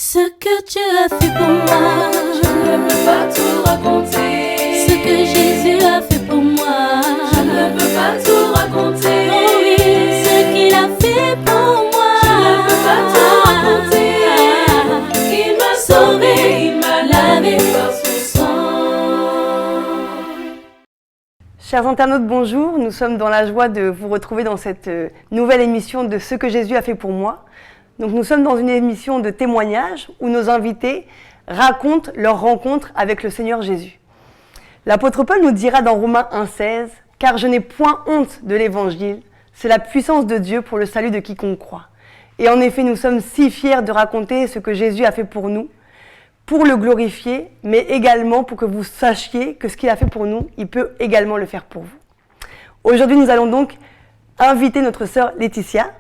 Ce que Dieu a fait pour moi, je ne peux pas tout raconter. Ce que Jésus a fait pour moi, je ne peux pas tout raconter. Oh oui, ce qu'il a fait pour moi, je ne peux pas tout raconter. Il m'a sauvé, il m'a lavé par son sang. Chers internautes, bonjour. Nous sommes dans la joie de vous retrouver dans cette nouvelle émission de Ce que Jésus a fait pour moi. Donc nous sommes dans une émission de témoignages où nos invités racontent leur rencontre avec le Seigneur Jésus. L'apôtre Paul nous dira dans Romains 1,16 « Car je n'ai point honte de l'évangile, c'est la puissance de Dieu pour le salut de quiconque croit. » Et en effet, nous sommes si fiers de raconter ce que Jésus a fait pour nous, pour le glorifier, mais également pour que vous sachiez que ce qu'il a fait pour nous, il peut également le faire pour vous. Aujourd'hui, nous allons donc inviter notre sœur Laetitia.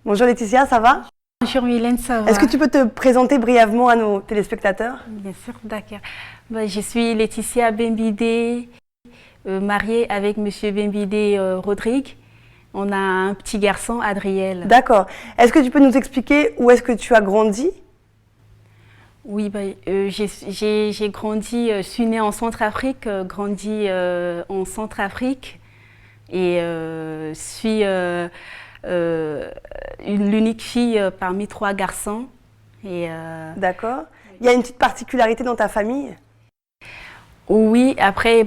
Bonjour Laetitia, ça va ? Bonjour Mylène, ça va? Est-ce que tu peux te présenter brièvement à nos téléspectateurs? Bien sûr, d'accord. Je suis Laetitia Bembidé, mariée avec Monsieur Bembidé Rodrigue. On a un petit garçon, Adriel. D'accord. Est-ce que tu peux nous expliquer où est-ce que tu as grandi? Oui, j'ai grandi, je suis née en Centrafrique, grandi en Centrafrique et suis l'unique fille parmi 3 garçons. D'accord. Il y a une petite particularité dans ta famille? Oui, après,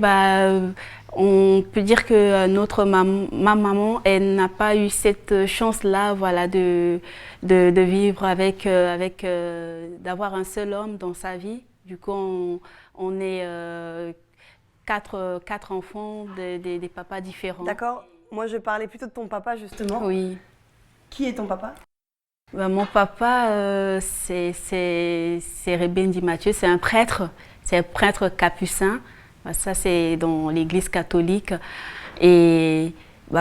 on peut dire que ma maman, elle n'a pas eu cette chance-là, voilà, de vivre d'avoir un seul homme dans sa vie. Du coup, on est 4 enfants des papas différents. D'accord. Moi, je parlais plutôt de ton papa, justement. Oui. Qui est ton papa? Mon papa, c'est Rebendi Mathieu, c'est un prêtre capucin. Ça, c'est dans l'église catholique. Et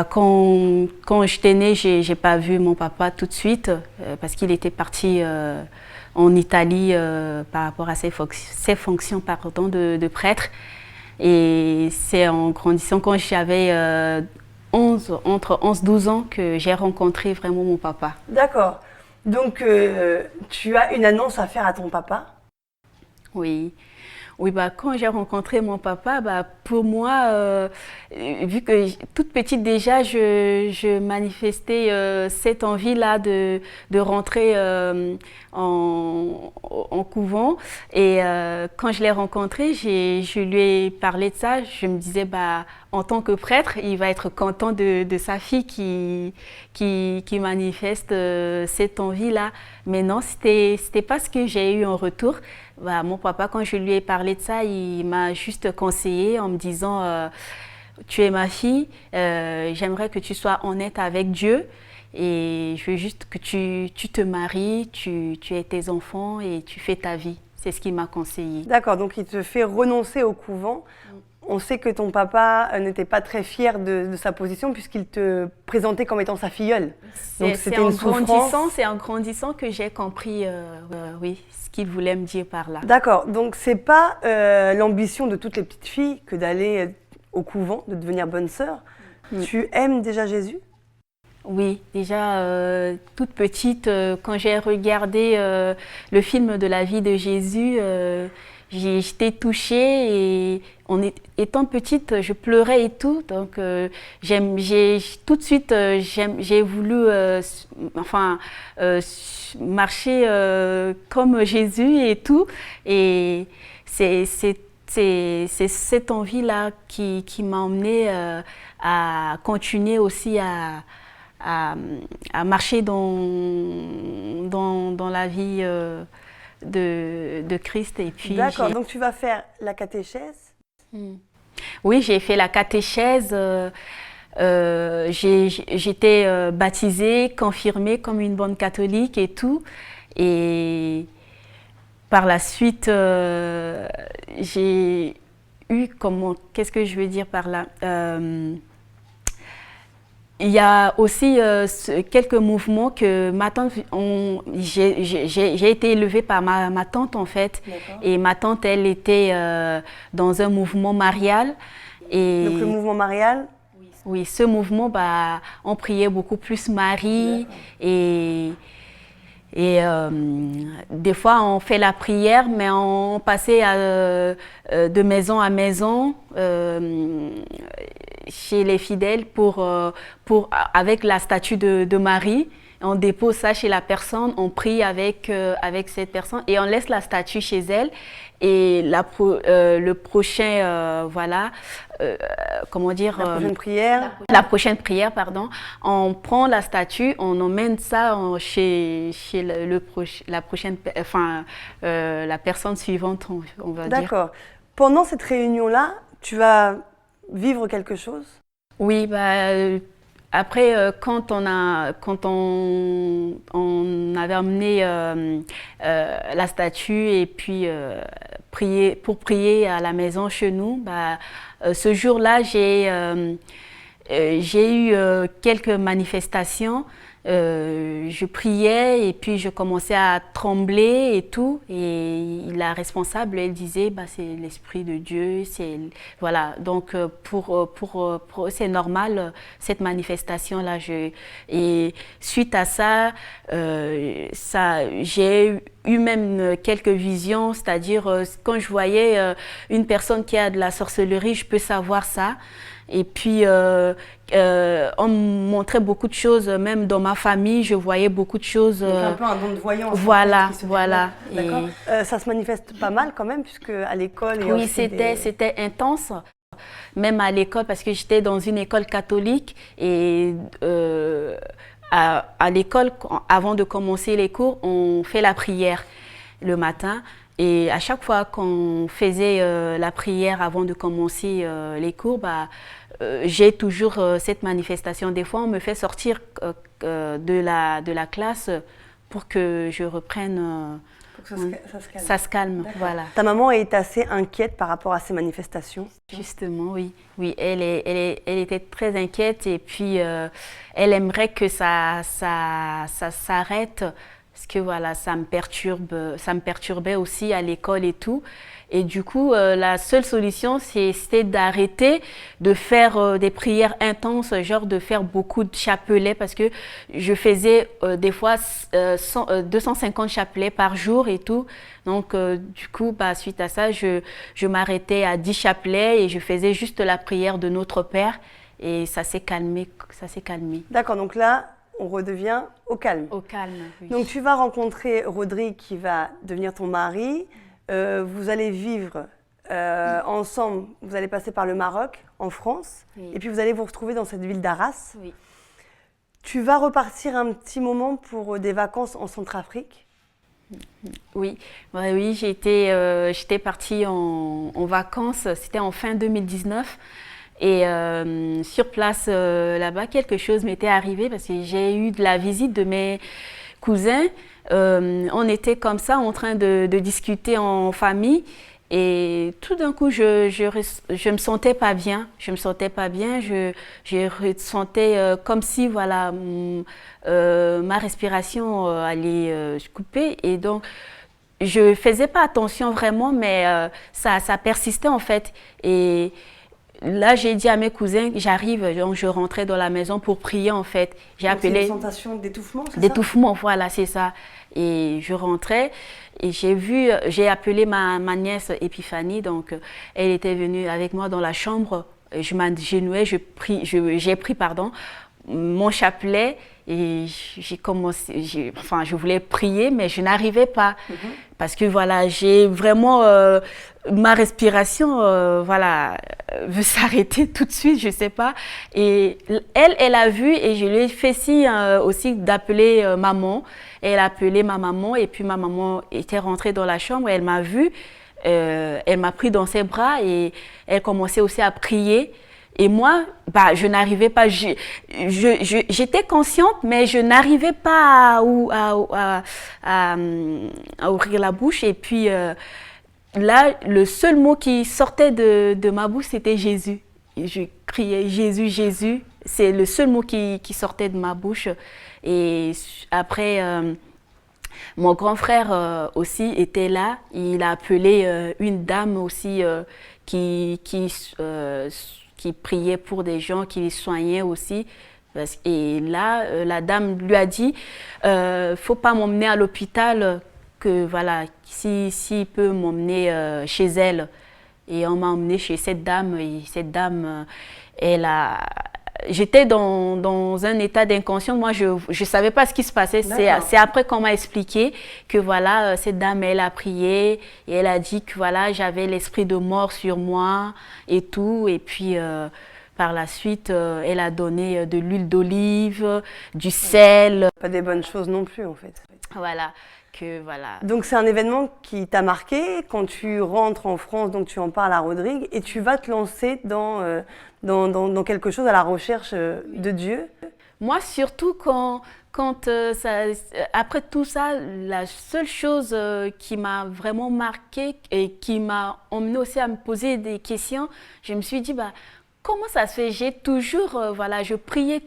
quand j'étais née, je n'ai pas vu mon papa tout de suite parce qu'il était parti en Italie par rapport à ses fonctions de prêtre. Et c'est en grandissant, quand j'avais entre 11 et 12 ans, que j'ai rencontré vraiment mon papa. D'accord. Donc, tu as une annonce à faire à ton papa? Oui. Oui, quand j'ai rencontré mon papa, pour moi, vu que toute petite déjà, je manifestais cette envie-là de rentrer en couvent. Et quand je l'ai rencontré, je lui ai parlé de ça. Je me disais, en tant que prêtre, il va être content de sa fille qui manifeste cette envie-là. Mais non, c'était pas ce que j'ai eu en retour. Mon papa, quand je lui ai parlé de ça, il m'a juste conseillé en me disant tu es ma fille, j'aimerais que tu sois honnête avec Dieu et je veux juste que tu te maries, tu aies tes enfants et tu fais ta vie. C'est ce qu'il m'a conseillé. D'accord, donc il te fait renoncer au couvent. On sait que ton papa n'était pas très fier de sa position puisqu'il te présentait comme étant sa filleule. Donc c'était une souffrance. C'est en grandissant que j'ai compris oui, ce qu'il voulait me dire par là. D'accord, donc c'est pas l'ambition de toutes les petites filles que d'aller au couvent, de devenir bonne sœur. Tu aimes déjà Jésus? Oui, déjà toute petite, quand j'ai regardé le film de la vie de Jésus, j'étais touchée et étant petite, je pleurais et tout. Donc, tout de suite, j'ai voulu marcher comme Jésus et tout. Et c'est cette envie-là qui m'a emmenée à continuer aussi à marcher dans la vie de Christ. Et puis d'accord, donc tu vas faire la catéchèse? Oui, j'ai fait la catéchèse. J'étais baptisée, confirmée comme une bonne catholique et tout. Et par la suite, j'ai eu qu'est-ce que je veux dire par là? Il y a aussi quelques mouvements que ma tante, j'ai été élevée par ma tante en fait. Et ma tante, elle était dans un mouvement marial. Et donc le mouvement marial? Oui, ce mouvement, on priait beaucoup plus Marie et Et des fois, on fait la prière, mais on passait de maison à maison chez les fidèles avec la statue de Marie. On dépose ça chez la personne, on prie avec cette personne et on laisse la statue chez elle. Et le prochain, comment dire, la prochaine prière, pardon, on prend la statue, on emmène ça chez la prochaine, la personne suivante, on va dire. D'accord. Pendant cette réunion-là, tu vas vivre quelque chose? Oui, après, quand on avait amené la statue et puis pour prier à la maison chez nous, ce jour-là, j'ai eu quelques manifestations. Je priais et puis je commençais à trembler et tout. Et la responsable, elle disait, c'est l'Esprit de Dieu. Voilà. Donc, pour c'est normal, cette manifestation-là. Et suite à ça, j'ai eu même quelques visions. C'est-à-dire, quand je voyais une personne qui a de la sorcellerie, je peux savoir ça. Et puis, on me montrait beaucoup de choses, même dans ma famille, je voyais beaucoup de choses. Donc un peu un don de voyance. Voilà. D'accord. Ça se manifeste pas mal quand même, puisque à l'école... Oui, c'était intense. Même à l'école, parce que j'étais dans une école catholique. Et à l'école, avant de commencer les cours, on fait la prière le matin. Et à chaque fois qu'on faisait la prière avant de commencer les cours, j'ai toujours cette manifestation. Des fois, on me fait sortir de la classe pour que je reprenne. Pour que ça se calme. Voilà. Ta maman est assez inquiète par rapport à ces manifestations? Justement, oui. Oui, elle était très inquiète et puis elle aimerait que ça s'arrête. Parce que voilà, ça me perturbait aussi à l'école et tout. Et du coup, la seule solution, c'était d'arrêter de faire des prières intenses, genre de faire beaucoup de chapelets, parce que je faisais des fois 250 chapelets par jour et tout. Donc, du coup, suite à ça, je m'arrêtais à 10 chapelets et je faisais juste la prière de Notre Père. Et ça s'est calmé. D'accord, donc là, on redevient au calme. Au calme, oui. Donc tu vas rencontrer Rodrigue qui va devenir ton mari. Vous allez vivre ensemble, vous allez passer par le Maroc, en France, oui. Et puis vous allez vous retrouver dans cette ville d'Arras. Oui. Tu vas repartir un petit moment pour des vacances en Centrafrique? Oui, j'étais partie en vacances, c'était en fin 2019. Et sur place, là-bas, quelque chose m'était arrivé parce que j'ai eu de la visite de mes cousins. On était comme ça en train de discuter en famille et tout d'un coup, je me sentais pas bien. Je ressentais comme si voilà, ma respiration allait se couper et donc je faisais pas attention vraiment, mais ça persistait en fait. Et là, j'ai dit à mes cousins, j'arrive, donc je rentrais dans la maison pour prier en fait. J'ai appelé. C'est une sensation d'étouffement, c'est ça? D'étouffement, voilà, c'est ça. Et je rentrais et j'ai appelé ma nièce Épiphanie, donc elle était venue avec moi dans la chambre. Je m'agenouillais, j'ai pris mon chapelet et je voulais prier, mais je n'arrivais pas. Parce que voilà, j'ai vraiment, ma respiration, veut s'arrêter tout de suite, je sais pas. Et elle a vu et je lui ai fait signe aussi d'appeler maman. Elle a appelé ma maman et puis ma maman était rentrée dans la chambre, elle m'a vue, elle m'a pris dans ses bras et elle commençait aussi à prier. Et moi, je n'arrivais pas, j'étais consciente, mais je n'arrivais pas à ouvrir la bouche. Et puis là, le seul mot qui sortait de ma bouche, c'était Jésus. Je criais Jésus, Jésus. C'est le seul mot qui sortait de ma bouche. Et après, mon grand frère aussi était là. Il a appelé une dame aussi qui priait pour des gens, qui les soignait aussi. Et là, la dame lui a dit, faut pas m'emmener à l'hôpital, que voilà, s'il peut m'emmener chez elle. Et on m'a emmené chez cette dame. Et cette dame, j'étais dans un état d'inconscient. Moi, je ne savais pas ce qui se passait. C'est après qu'on m'a expliqué que voilà, cette dame, elle a prié et elle a dit que voilà, j'avais l'esprit de mort sur moi et tout. Et puis, par la suite, elle a donné de l'huile d'olive, du sel. Pas des bonnes choses non plus, en fait. Voilà. Voilà. Donc c'est un événement qui t'a marqué quand tu rentres en France, donc tu en parles à Rodrigue et tu vas te lancer dans quelque chose à la recherche de Dieu. Moi surtout après tout ça, la seule chose qui m'a vraiment marquée et qui m'a emmenée aussi à me poser des questions, je me suis dit comment ça se fait? J'ai toujours, je priais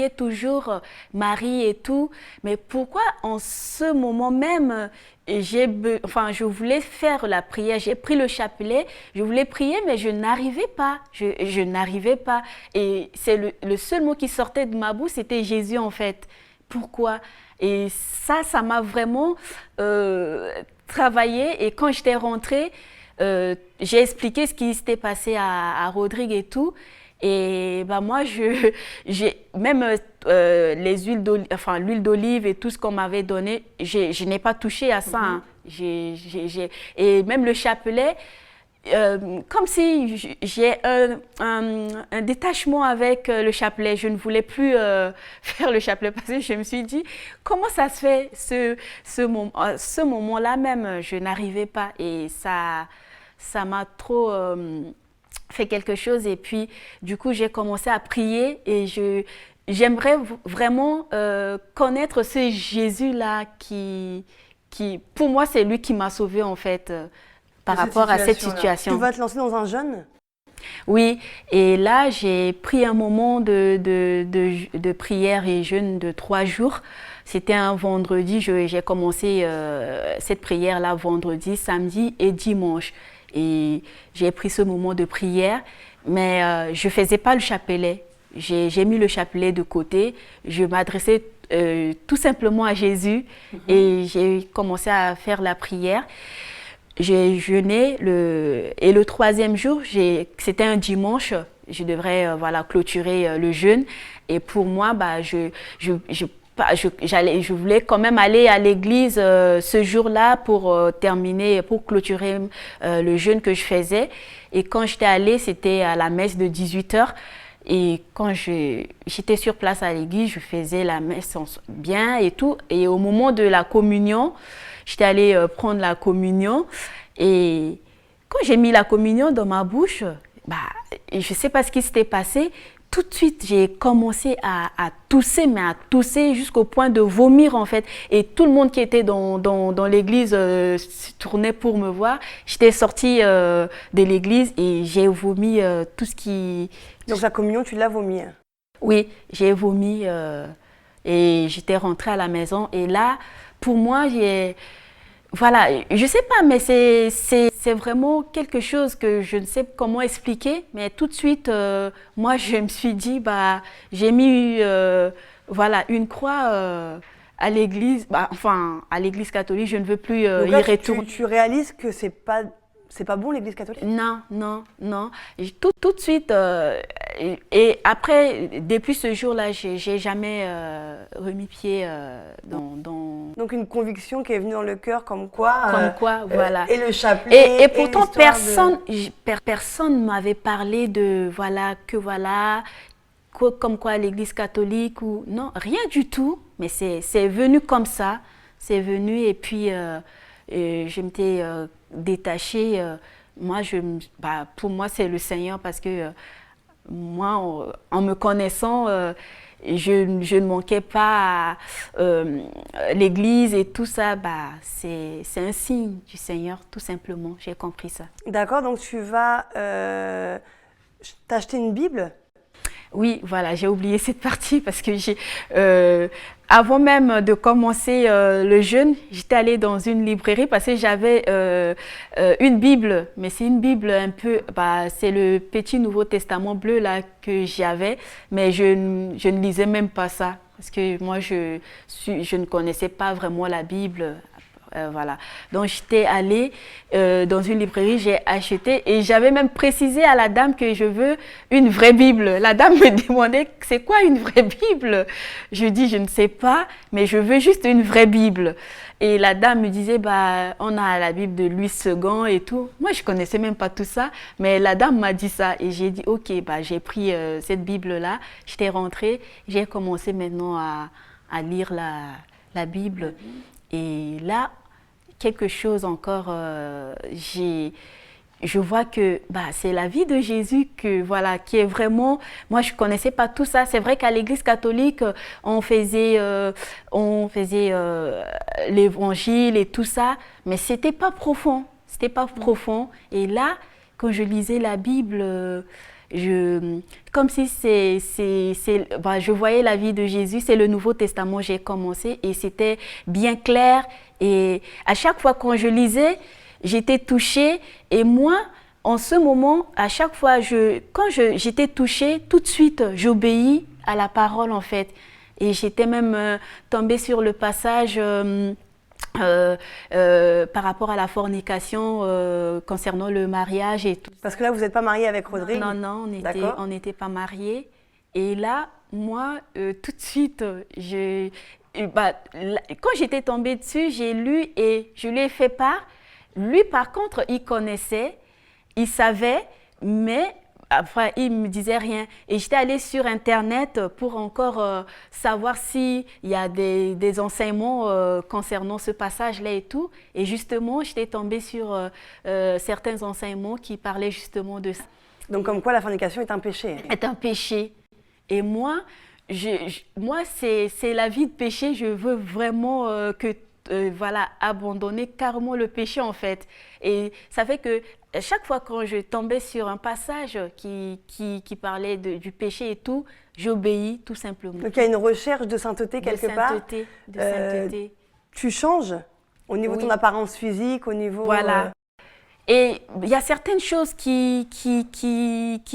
toujours Marie et tout, mais pourquoi en ce moment même, je voulais faire la prière, j'ai pris le chapelet, je voulais prier, mais je n'arrivais pas, je n'arrivais pas. Et c'est le seul mot qui sortait de ma bouche, c'était Jésus en fait. Pourquoi? Et ça m'a vraiment travaillé, et quand j'étais rentrée, j'ai expliqué ce qui s'était passé à Rodrigue et tout. Et moi, j'ai même l'huile d'olive et tout ce qu'on m'avait donné, je n'ai pas touché à ça. Hein. Et même le chapelet, comme si j'ai un détachement avec le chapelet. Je ne voulais plus faire le chapelet parce que je me suis dit, comment ça se fait ce moment-là même, je n'arrivais pas. Et ça m'a trop fait quelque chose. Et puis, du coup, j'ai commencé à prier et j'aimerais vraiment connaître ce Jésus-là qui, pour moi, c'est lui qui m'a sauvée en fait par rapport à cette situation. Tu vas te lancer dans un jeûne? Oui, et là, j'ai pris un moment de prière et jeûne de 3 jours. C'était un vendredi, j'ai commencé cette prière-là vendredi, samedi et dimanche. Et j'ai pris ce moment de prière, mais je ne faisais pas le chapelet. J'ai mis le chapelet de côté, je m'adressais tout simplement à Jésus et j'ai commencé à faire la prière. J'ai jeûné et le 3e jour, c'était un dimanche, je devrais clôturer le jeûne. Et pour moi, je voulais quand même aller à l'église ce jour-là pour clôturer le jeûne que je faisais. Et quand j'étais allée, c'était à la messe de 18h. Et quand j'étais sur place à l'église, je faisais la messe bien et tout. Et au moment de la communion, j'étais allée prendre la communion. Et quand j'ai mis la communion dans ma bouche, je ne sais pas ce qui s'était passé. Tout de suite, j'ai commencé à tousser, mais à tousser jusqu'au point de vomir en fait. Et tout le monde qui était dans l'église se tournait pour me voir. J'étais sortie de l'église et j'ai vomi tout ce qui... Donc la communion, tu l'as vomi? Oui, j'ai vomi et j'étais rentrée à la maison. Et là, pour moi, je sais pas, mais c'est vraiment quelque chose que je ne sais comment expliquer. Mais tout de suite, moi, je me suis dit, j'ai mis une croix à l'église, à l'église catholique. Je ne veux plus y retourner. Tu réalises que c'est pas bon l'église catholique? Non. Et tout de suite, et après, depuis ce jour-là, j'ai jamais remis pied dans... Donc une conviction qui est venue dans le cœur comme quoi, voilà. Et le chapelet. Et pourtant, personne ne m'avait parlé de comme quoi l'église catholique ou... Non, rien du tout. Mais c'est venu comme ça. C'est venu et puis je m'étais détachée. Pour moi, c'est le Seigneur parce que moi, en me connaissant, je ne manquais pas l'église et tout ça. C'est un signe du Seigneur, tout simplement. J'ai compris ça. D'accord, donc tu vas t'acheter une Bible? Oui, voilà, j'ai oublié cette partie parce que avant même de commencer le jeûne, j'étais allée dans une librairie parce que j'avais une Bible, mais c'est une Bible un peu, c'est le petit Nouveau Testament bleu là que j'avais, mais je ne lisais même pas ça parce que moi je ne connaissais pas vraiment la Bible. Voilà. Donc j'étais allée dans une librairie, j'ai acheté et j'avais même précisé à la dame que je veux une vraie Bible. La dame me demandait c'est quoi une vraie Bible. Je dis je ne sais pas, mais je veux juste une vraie Bible. Et la dame me disait on a la Bible de Louis II et tout. Moi je connaissais même pas tout ça, mais la dame m'a dit ça et j'ai dit ok, j'ai pris cette Bible là. J'étais rentrée, j'ai commencé maintenant à lire la Bible et là quelque chose encore, je vois que c'est la vie de Jésus qui est vraiment, moi je ne connaissais pas tout ça. C'est vrai qu'à l'église catholique, on faisait l'évangile et tout ça, mais c'était pas profond, Et là, quand je lisais la Bible, comme si je voyais la vie de Jésus, c'est le Nouveau Testament, j'ai commencé et c'était bien clair. Et à chaque fois quand je lisais, j'étais touchée. Et moi, en ce moment, à chaque fois, quand j'étais touchée, tout de suite, j'obéis à la parole en fait. Et j'étais même tombée sur le passage par rapport à la fornication concernant le mariage et tout. Parce que là, vous n'êtes pas mariée avec Rodrigue? Non, on n'était pas mariés. Et là, moi, tout de suite, quand j'étais tombée dessus, j'ai lu et je lui ai fait part. Lui, par contre, il connaissait, il savait, mais après, il ne me disait rien. Et j'étais allée sur Internet pour encore savoir s'il y a des enseignements concernant ce passage-là et tout. Et justement, j'étais tombée sur certains enseignements qui parlaient justement de ça. Donc, comme quoi la fornication est un péché. Est un péché. Et moi, c'est la vie de péché. Je veux vraiment abandonner carrément le péché en fait. Et ça fait que chaque fois quand je tombais sur un passage qui parlait du péché et tout, j'obéis tout simplement. Donc il y a une recherche de sainteté quelque part. De sainteté. Tu changes au niveau de ton apparence physique, au niveau... Voilà. Et il y a certaines choses qui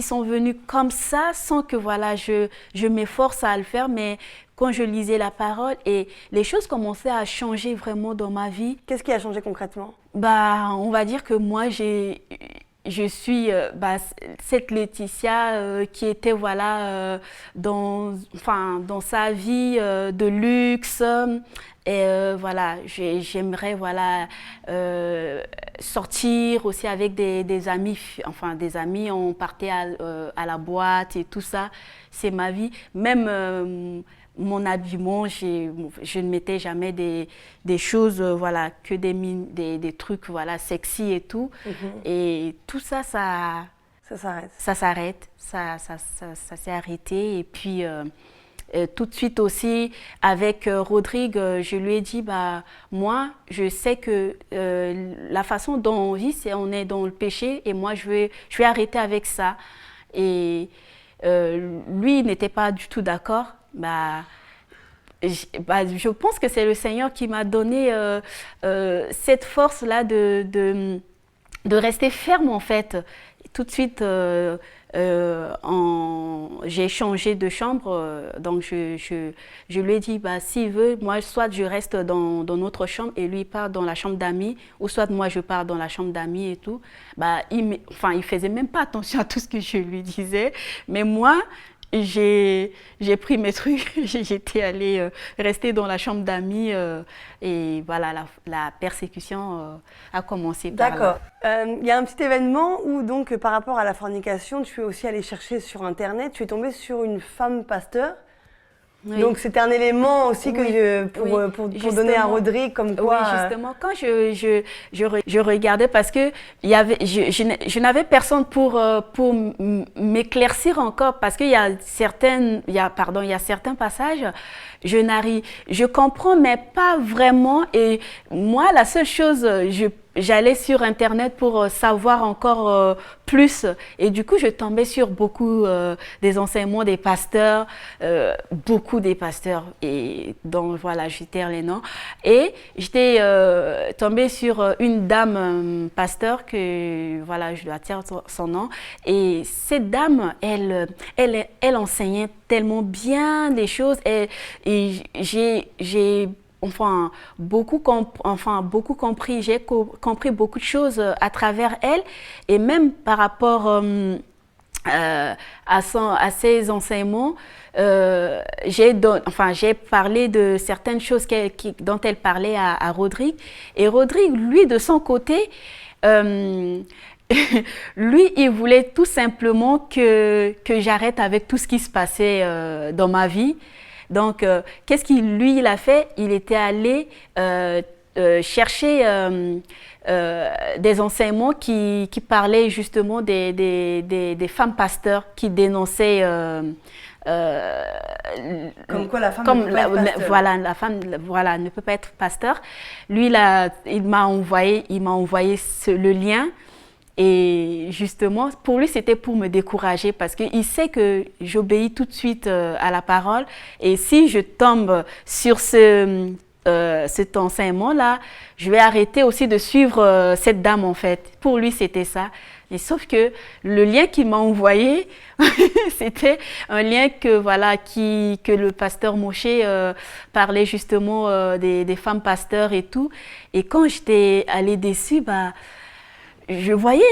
sont venues comme ça, sans que je m'efforce à le faire, mais quand je lisais la parole et les choses commençaient à changer vraiment dans ma vie. Qu'est-ce qui a changé concrètement? On va dire que moi, je suis cette Laetitia qui était dans sa vie de luxe. Et j'aimerais sortir aussi avec des amis, on partait à la boîte et tout ça, c'est ma vie. Même mon habillement, je ne mettais jamais des choses, que des trucs sexy et tout. Et tout ça, ça s'arrête. Ça s'est arrêté. Et puis, tout de suite aussi, avec Rodrigue, je lui ai dit, moi, je sais que la façon dont on vit, c'est on est dans le péché et moi, je vais arrêter avec ça. Et lui, il n'était pas du tout d'accord. Je pense que c'est le Seigneur qui m'a donné cette force-là de rester ferme, en fait. Tout de suite, j'ai changé de chambre, donc je lui ai dit, s'il veut, moi, soit je reste dans notre chambre et lui part dans la chambre d'amis, ou soit moi, je pars dans la chambre d'amis et tout. Il faisait même pas attention à tout ce que je lui disais, mais moi, j'ai pris mes trucs, j'étais allée rester dans la chambre d'amis et voilà, la persécution a commencé. D'accord. Il y a un petit événement où donc par rapport à la fornication, tu es aussi allée chercher sur Internet, tu es tombée sur une femme pasteur. Oui. Donc c'était un élément aussi pour donner à Rodrigue comme quoi... Oui, justement, quand je regardais, parce que je n'avais personne pour m'éclaircir encore, parce qu'il y a certains passages, je comprends, mais pas vraiment. Et moi, la seule chose, j'allais sur Internet pour savoir encore plus. Et du coup, je tombais sur beaucoup des enseignements des pasteurs, beaucoup des pasteurs, et dont voilà, je taire les noms. Et j'étais tombée sur une dame pasteur que voilà, je dois taire son nom. Et cette dame, elle enseignait tellement bien des choses. Et j'ai beaucoup compris, j'ai compris beaucoup de choses à travers elle, et même par rapport à ses enseignements, j'ai parlé de certaines choses dont elle parlait à Rodrigue, et Rodrigue, lui, de son côté, lui, il voulait tout simplement que j'arrête avec tout ce qui se passait dans ma vie. Donc, qu'est-ce qu'il lui il a fait? Il était allé chercher des enseignements qui parlaient justement des femmes pasteurs qui dénonçaient comme quoi la femme ne peut pas être pasteur. Voilà, la femme ne peut pas être pasteur. Lui, il m'a envoyé le lien. Et justement, pour lui, c'était pour me décourager parce qu'il sait que j'obéis tout de suite à la parole. Et si je tombe sur cet enseignement-là, je vais arrêter aussi de suivre cette dame, en fait. Pour lui, c'était ça. Et sauf que le lien qu'il m'a envoyé, c'était un lien que le pasteur Moshe parlait justement des femmes pasteurs et tout. Et quand j'étais allée dessus, je voyais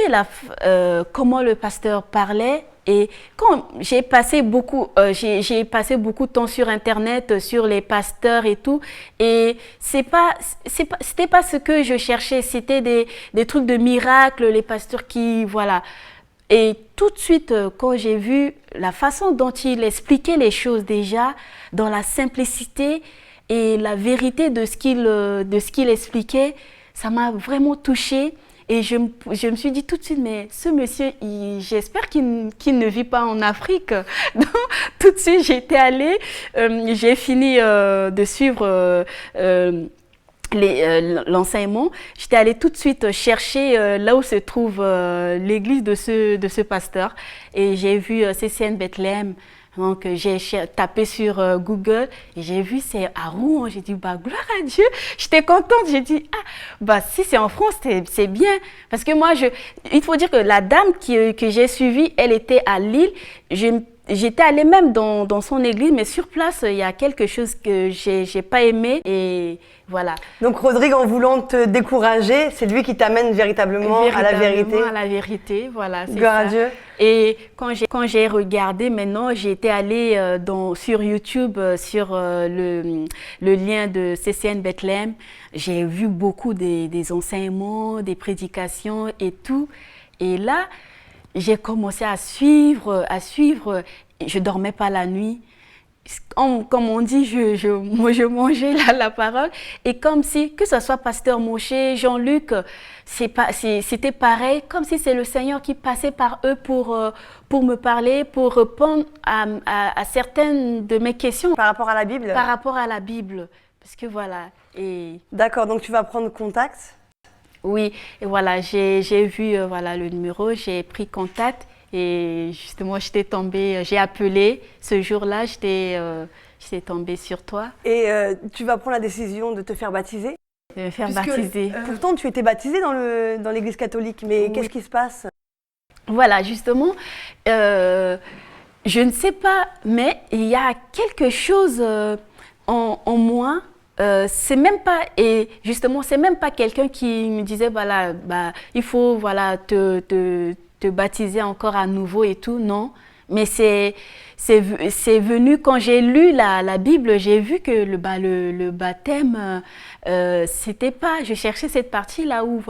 comment le pasteur parlait, et quand j'ai passé beaucoup de temps sur Internet, sur les pasteurs et tout, et c'était pas ce que je cherchais, c'était des trucs de miracles, les pasteurs qui, voilà. Et tout de suite, quand j'ai vu la façon dont il expliquait les choses déjà, dans la simplicité et la vérité de ce qu'il expliquait, ça m'a vraiment touchée. Et je me suis dit tout de suite, mais ce monsieur, j'espère qu'il ne vit pas en Afrique. Donc, tout de suite, j'étais allée, j'ai fini de suivre l'enseignement. J'étais allée tout de suite chercher là où se trouve l'église de ce pasteur. Et j'ai vu CCN Bethléem. Donc, j'ai tapé sur Google et j'ai vu c'est à Rouen. J'ai dit, gloire à Dieu. J'étais contente. J'ai dit, si c'est en France, c'est bien. Parce que moi, il faut dire que la dame que j'ai suivie, elle était à Lille. J'étais allée même dans son église, mais sur place, il y a quelque chose que j'ai pas aimé, et voilà. Donc Rodrigue, en voulant te décourager, c'est lui qui t'amène véritablement à la vérité. À la vérité, voilà. Gloire à Dieu. Et quand j'ai regardé, maintenant, j'ai été allée sur YouTube, sur le lien de CCN Bethléem. J'ai vu beaucoup des enseignements, des prédications et tout. Et là, j'ai commencé à suivre. Je dormais pas la nuit. Comme on dit, je mangeais la parole. Et comme si, que ce soit Pasteur Moshe, Jean-Luc, c'était pareil, comme si c'est le Seigneur qui passait par eux pour me parler, pour répondre à certaines de mes questions. Par rapport à la Bible? Par rapport à la Bible. Parce que voilà. D'accord, donc tu vas prendre contact? Oui, et voilà, j'ai vu le numéro, j'ai pris contact, et justement j'ai appelé ce jour-là, j'étais tombée sur toi. Et tu vas prendre la décision de te faire baptiser? De me faire baptiser. Pourtant, tu étais baptisée dans l'église catholique, mais oui. Qu'est-ce qui se passe? Voilà, justement, je ne sais pas, mais il y a quelque chose en moi. C'est même pas quelqu'un qui me disait il faut te baptiser encore à nouveau et tout, non, mais c'est venu quand j'ai lu la Bible. J'ai vu que le baptême c'était pas, je cherchais cette partie là où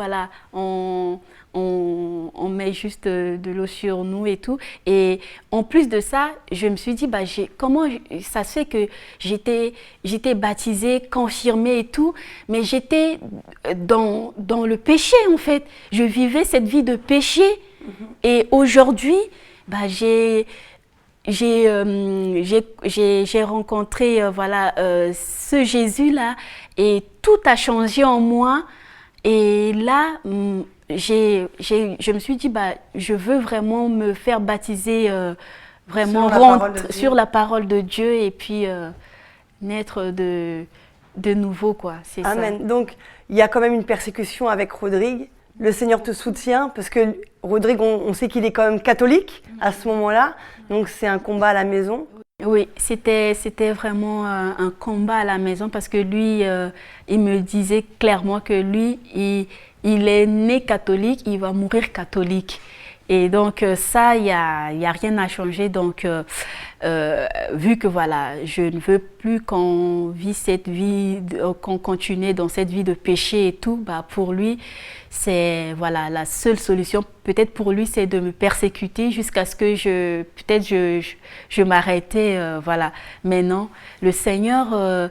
on met juste de l'eau sur nous et tout. Et en plus de ça, je me suis dit, comment ça se fait que j'étais baptisée, confirmée et tout, mais j'étais dans le péché, en fait. Je vivais cette vie de péché. Et aujourd'hui, j'ai rencontré ce Jésus-là, et tout a changé en moi. Et là, je me suis dit, bah, je veux vraiment me faire baptiser vraiment sur la parole de Dieu et puis naître de nouveau, quoi. C'est Amen. ça. Donc, il y a quand même une persécution avec Rodrigue. Le Seigneur te soutient parce que Rodrigue, on sait qu'il est quand même catholique à ce moment-là. Donc, c'est un combat à la maison. Oui, c'était vraiment un combat à la maison parce que lui, il me disait clairement que lui, il est né catholique, il va mourir catholique. Et donc ça, il y a rien à changer. Donc vu que voilà, je ne veux plus qu'on vit cette vie, qu'on continue dans cette vie de péché et tout, bah pour lui, c'est voilà la seule solution. Peut-être pour lui, c'est de me persécuter jusqu'à ce que je m'arrêtais, voilà. Mais non, le Seigneur.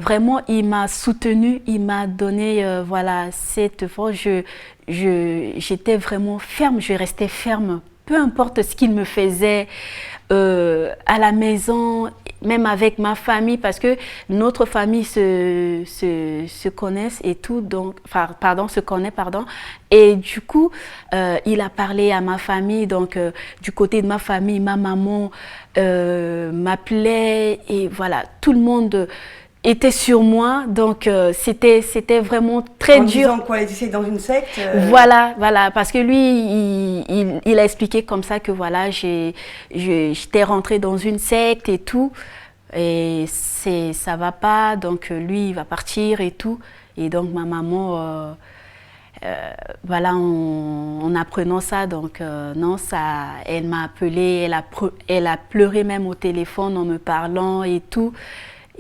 Vraiment, il m'a soutenue, il m'a donné voilà, cette force. J'étais vraiment ferme, je restais ferme. Peu importe ce qu'il me faisait à la maison, même avec ma famille, parce que notre famille se connaissent et tout, donc, se connaît, pardon. Et du coup, il a parlé à ma famille, donc du côté de ma famille, ma maman m'appelait et voilà, tout le monde était sur moi, donc c'était vraiment très dur. En disant quoi, c'est dans une secte Voilà, parce que lui, il a expliqué comme ça que voilà, j'étais rentrée dans une secte et tout, et ça va pas, donc lui, il va partir et tout, et donc ma maman, voilà, en apprenant ça, donc non, ça, elle m'a appelée, elle a pleuré même au téléphone en me parlant et tout.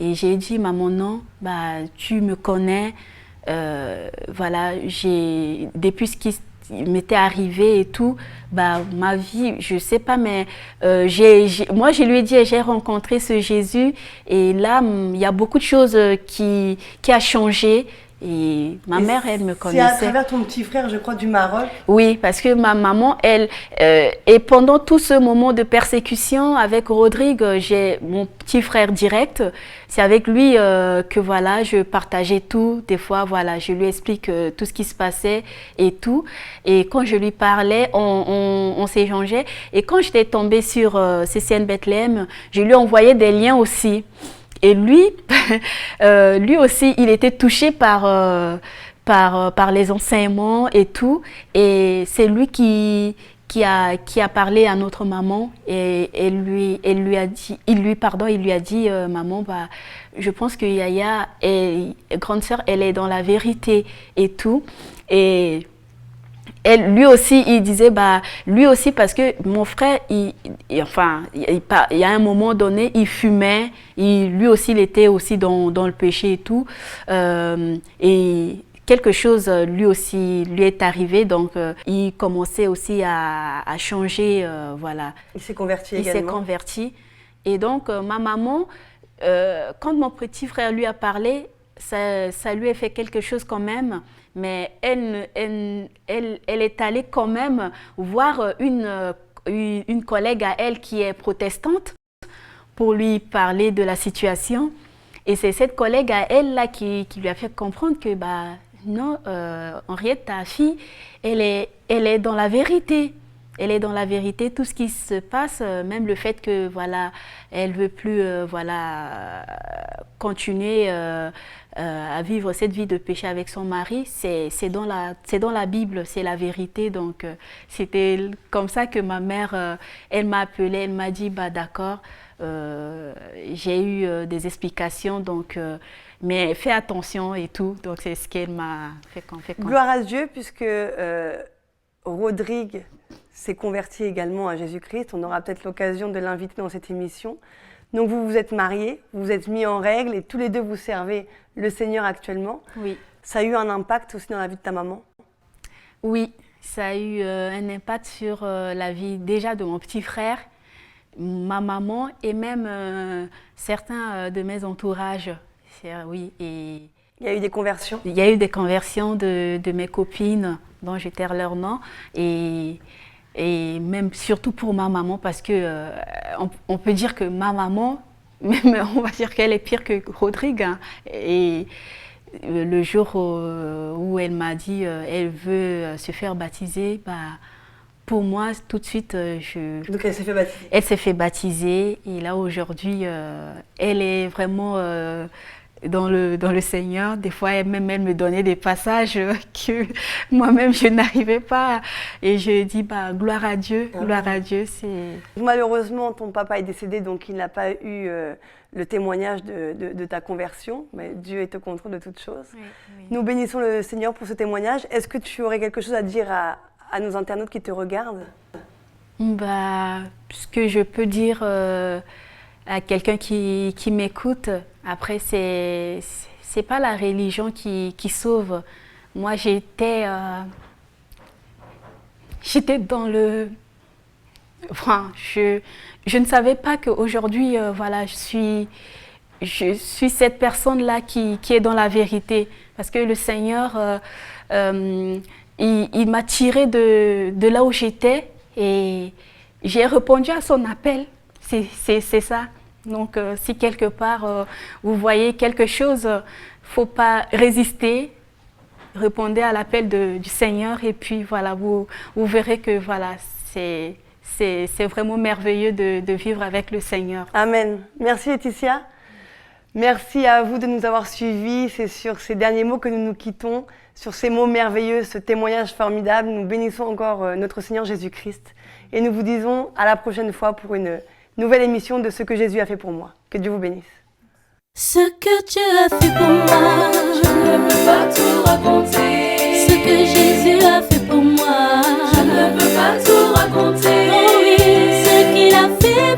Et j'ai dit, maman, non, bah, tu me connais, voilà, depuis ce qui m'était arrivé et tout, bah, ma vie, je sais pas, mais moi, je lui ai dit, j'ai rencontré ce Jésus et là, il y a beaucoup de choses qui a changé. Et ma mère, elle me connaissait. C'est à travers ton petit frère, je crois, du Maroc. Oui, parce que ma maman, elle, et pendant tout ce moment de persécution avec Rodrigue, j'ai mon petit frère direct. C'est avec lui que voilà, je partageais tout. Des fois, voilà, je lui explique tout ce qui se passait et tout. Et quand je lui parlais, on s'échangeait. Et quand j'étais tombée sur CCN Bethléem, je lui envoyais des liens aussi. Et lui, lui aussi, il était touché par les enseignements et tout. Et c'est lui qui a parlé à notre maman et il lui a dit, maman, bah, je pense que Yaya, grande sœur, elle est dans la vérité et tout. Et lui aussi, il disait, bah, lui aussi, parce que mon frère, il y a un moment donné, il fumait, lui aussi, il était aussi dans le péché et tout. Et quelque chose, lui aussi, lui est arrivé, donc il commençait aussi à changer, voilà. Il s'est converti également. Il s'est converti. Et donc, ma maman, quand mon petit frère lui a parlé, ça lui a fait quelque chose quand même. Mais elle est allée quand même voir une collègue à elle qui est protestante pour lui parler de la situation. Et c'est cette collègue à elle là qui lui a fait comprendre que bah, non, Henriette, ta fille, elle est dans la vérité. Elle est dans la vérité, tout ce qui se passe, même le fait que voilà, elle veut plus voilà, continuer à vivre cette vie de péché avec son mari, c'est dans la Bible, c'est la vérité. Donc c'était comme ça que ma mère, elle m'a appelée, elle m'a dit bah d'accord, j'ai eu des explications, donc mais fais attention et tout. Donc c'est ce qu'elle m'a fait confiance. Gloire à Dieu, puisque Rodrigue s'est converti également à Jésus-Christ. On aura peut-être l'occasion de l'inviter dans cette émission. Donc vous vous êtes mariés, vous vous êtes mis en règle et tous les deux vous servez le Seigneur actuellement. Oui. Ça a eu un impact aussi dans la vie de ta maman? Oui, ça a eu un impact sur la vie déjà de mon petit frère, ma maman et même certains de mes entourages. Oui, et il y a eu des conversions? Il y a eu des conversions de mes copines dont je taire leur nom et même surtout pour ma maman parce que on peut dire que ma maman, même on va dire qu'elle est pire que Rodrigue. Hein, et le jour où elle m'a dit elle veut se faire baptiser, pour moi, tout de suite, Donc elle s'est fait baptiser. Elle s'est fait baptiser et là aujourd'hui, elle est vraiment dans le Seigneur. Des fois, elle me donnait des passages que moi-même je n'arrivais pas. Et je dis gloire à Dieu, gloire à Dieu. Malheureusement, ton papa est décédé, donc il n'a pas eu le témoignage de ta conversion. Mais Dieu est au contrôle de toutes choses. Oui, oui. Nous bénissons le Seigneur pour ce témoignage. Est-ce que tu aurais quelque chose à dire à nos internautes qui te regardent? Ce que je peux dire à quelqu'un qui m'écoute, après, c'est pas la religion qui sauve. Moi, j'étais dans le... Enfin, je ne savais pas qu'aujourd'hui, voilà, je suis cette personne-là qui est dans la vérité. Parce que le Seigneur, il m'a tirée de là où j'étais et j'ai répondu à son appel. C'est ça. Donc, si quelque part, vous voyez quelque chose, il ne faut pas résister. Répondez à l'appel du Seigneur et puis voilà, vous verrez que voilà, c'est vraiment merveilleux de vivre avec le Seigneur. Amen. Merci Laetitia. Merci à vous de nous avoir suivis. C'est sur ces derniers mots que nous nous quittons, sur ces mots merveilleux, ce témoignage formidable. Nous bénissons encore notre Seigneur Jésus-Christ et nous vous disons à la prochaine fois pour une nouvelle émission de Ce que Jésus a fait pour moi. Que Dieu vous bénisse. Ce que Dieu a fait pour moi, Je ne peux pas tout raconter. ce que Jésus a fait pour moi, Je ne peux pas tout raconter. oh oui, ce qu'il a fait